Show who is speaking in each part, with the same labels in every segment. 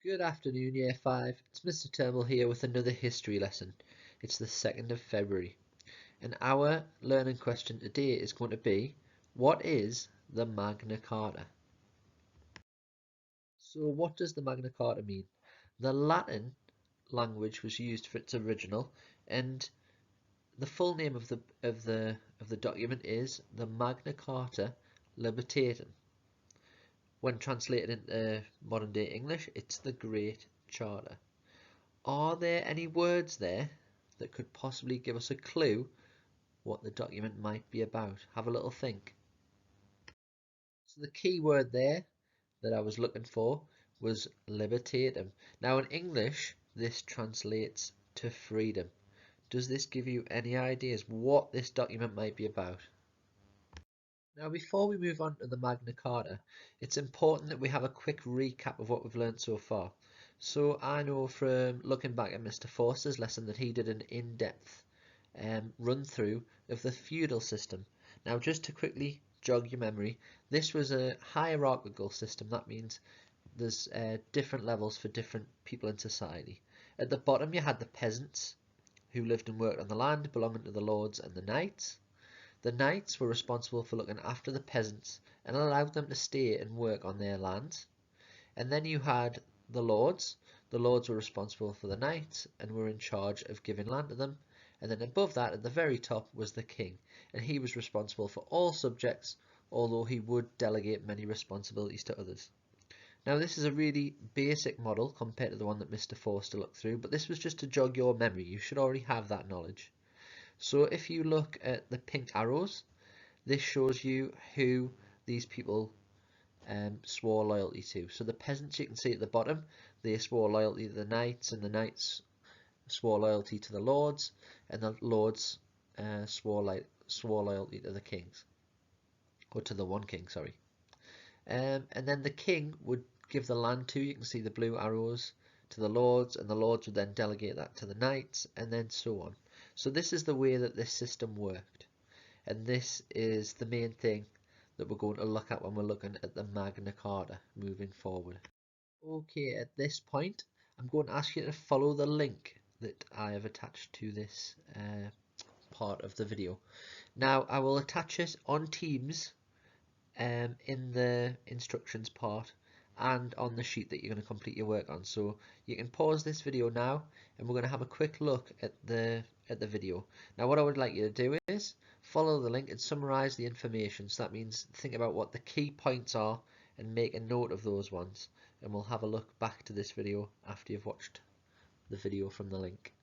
Speaker 1: Good afternoon, Year 5. It's Mr. Turnbull here with another history lesson. It's the 2nd of February, and our learning question today is going to be, what is the Magna Carta? So what does the Magna Carta mean? The Latin language was used for its original, and the full name of the document is the Magna Carta Libertatum. When translated into modern day English, it's the Great Charter. Are there any words there that could possibly give us a clue what the document might be about? Have a little think. So the key word there that I was looking for was libertatum. Now in English, this translates to freedom. Does this give you any ideas what this document might be about? Now, before we move on to the Magna Carta, it's important that we have a quick recap of what we've learned so far. So I know from looking back at Mr. Forster's lesson that he did an in-depth run through of the feudal system. Now, just to quickly jog your memory, this was a hierarchical system. That means there's different levels for different people in society. At the bottom, you had the peasants who lived and worked on the land, belonging to the lords and the knights. The knights were responsible for looking after the peasants and allowed them to stay and work on their lands. And then you had the lords. The lords were responsible for the knights and were in charge of giving land to them. And then above that, at the very top, was the king. And he was responsible for all subjects, although he would delegate many responsibilities to others. Now, this is a really basic model compared to the one that Mr. Forster looked through, but this was just to jog your memory. You should already have that knowledge. So if you look at the pink arrows, this shows you who these people swore loyalty to. So the peasants, you can see at the bottom, they swore loyalty to the knights, and the knights swore loyalty to the lords, and the lords swore loyalty to the kings, or to the one king, sorry. And then the king would give the land to, you can see the blue arrows, to the lords, and the lords would then delegate that to the knights, and then so on. So this is the way that this system worked, and this is the main thing that we're going to look at when we're looking at the Magna Carta moving forward. Okay, at this point I'm going to ask you to follow the link that I have attached to this part of the video. Now I will attach it on Teams in the instructions part and on the sheet that you're going to complete your work on. So you can pause this video now and we're going to have a quick look at the video. Now what I would like you to do is follow the link and summarize the information. So that means think about what the key points are and make a note of those ones, and we'll have a look back to this video after you've watched the video from the link.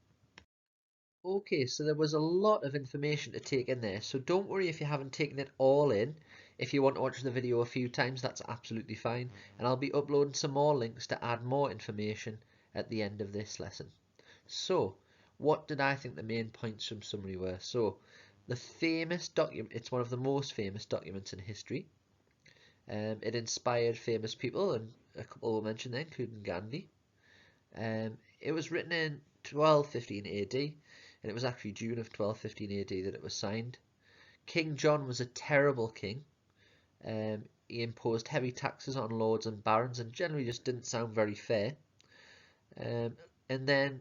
Speaker 1: Okay, so there was a lot of information to take in there, so don't worry if you haven't taken it all in. If you want to watch the video a few times, that's absolutely fine, and I'll be uploading some more links to add more information at the end of this lesson. So, what did I think the main points from summary were? So, the famous document, it's one of the most famous documents in history. It inspired famous people, and a couple were mentioned there, including Gandhi. It was written in 1215 AD, and it was actually June of 1215 AD that it was signed. King John was a terrible king. He imposed heavy taxes on lords and barons and generally just didn't sound very fair. And then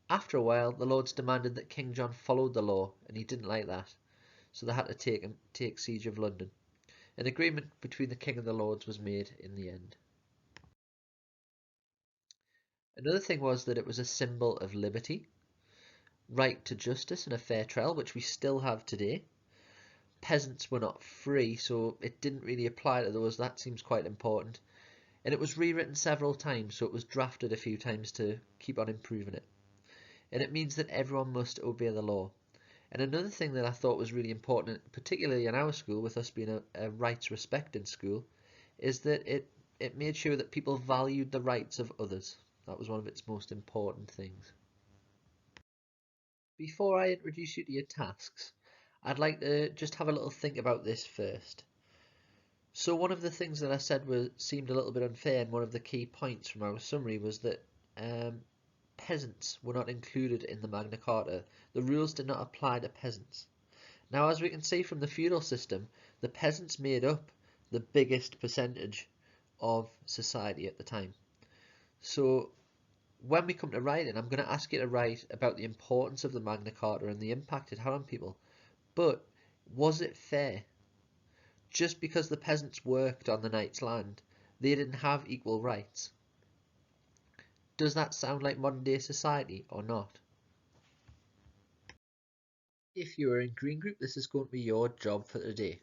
Speaker 1: after a while, the lords demanded that King John followed the law, and he didn't like that. So they had to take siege of London. An agreement between the king and the lords was made in the end. Another thing was that it was a symbol of liberty, right to justice and a fair trial, which we still have today. Peasants were not free, so it didn't really apply to those. That seems quite important. And it was rewritten several times, so it was drafted a few times to keep on improving it. And it means that everyone must obey the law. And another thing that I thought was really important, particularly in our school, with us being a rights respecting school, is that it made sure that people valued the rights of others. That was one of its most important things. Before I introduce you to your tasks, I'd like to just have a little think about this first. So one of the things that I said seemed a little bit unfair, and one of the key points from our summary was that peasants were not included in the Magna Carta. The rules did not apply to peasants. Now, as we can see from the feudal system, the peasants made up the biggest percentage of society at the time. So when we come to writing, I'm going to ask you to write about the importance of the Magna Carta and the impact it had on people. But was it fair? Just because the peasants worked on the knight's land, they didn't have equal rights. Does that sound like modern day society or not? If you are in Green Group, this is going to be your job for today.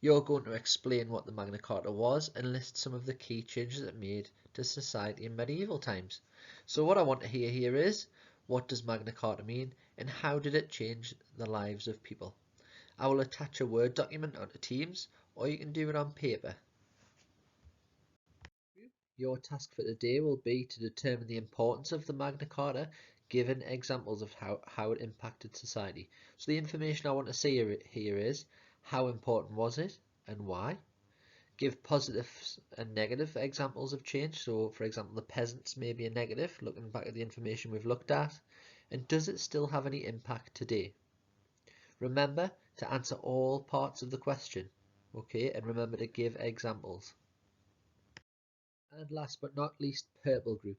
Speaker 1: You're going to explain what the Magna Carta was and list some of the key changes it made to society in medieval times. So what I want to hear here is, what does Magna Carta mean and how did it change the lives of people? I will attach a Word document onto Teams, or you can do it on paper. Your task for today will be to determine the importance of the Magna Carta, given examples of how it impacted society. So the information I want to see here is, how important was it and why? Give positive and negative examples of change. So for example, the peasants may be a negative, looking back at the information we've looked at. And does it still have any impact today? Remember to answer all parts of the question, okay, and remember to give examples. And last but not least, Purple Group.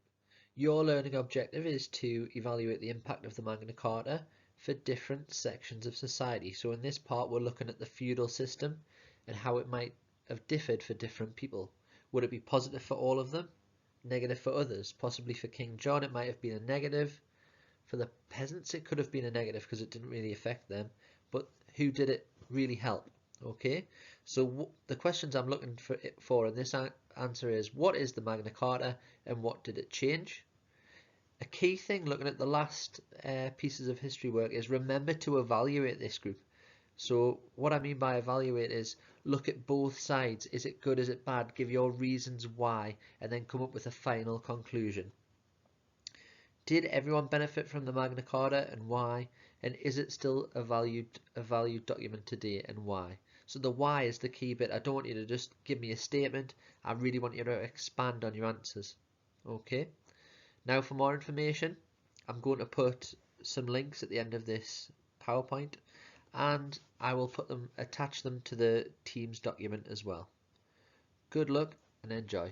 Speaker 1: Your learning objective is to evaluate the impact of the Magna Carta for different sections of society. So in this part, we're looking at the feudal system and how it might have differed for different people. Would it be positive for all of them? Negative for others? Possibly for King John, it might have been a negative. For the peasants, it could have been a negative because it didn't really affect them. But who did it really help? Okay, so the questions I'm looking for in this answer is, what is the Magna Carta and what did it change? A key thing looking at the last pieces of history work is remember to evaluate this group. So what I mean by evaluate is look at both sides. Is it good? Is it bad? Give your reasons why and then come up with a final conclusion. Did everyone benefit from the Magna Carta and why? And is it still a valued document today and why? So the why is the key bit. I don't want you to just give me a statement. I really want you to expand on your answers. Okay. Now for more information, I'm going to put some links at the end of this PowerPoint and I will attach them to the Teams document as well. Good luck and enjoy.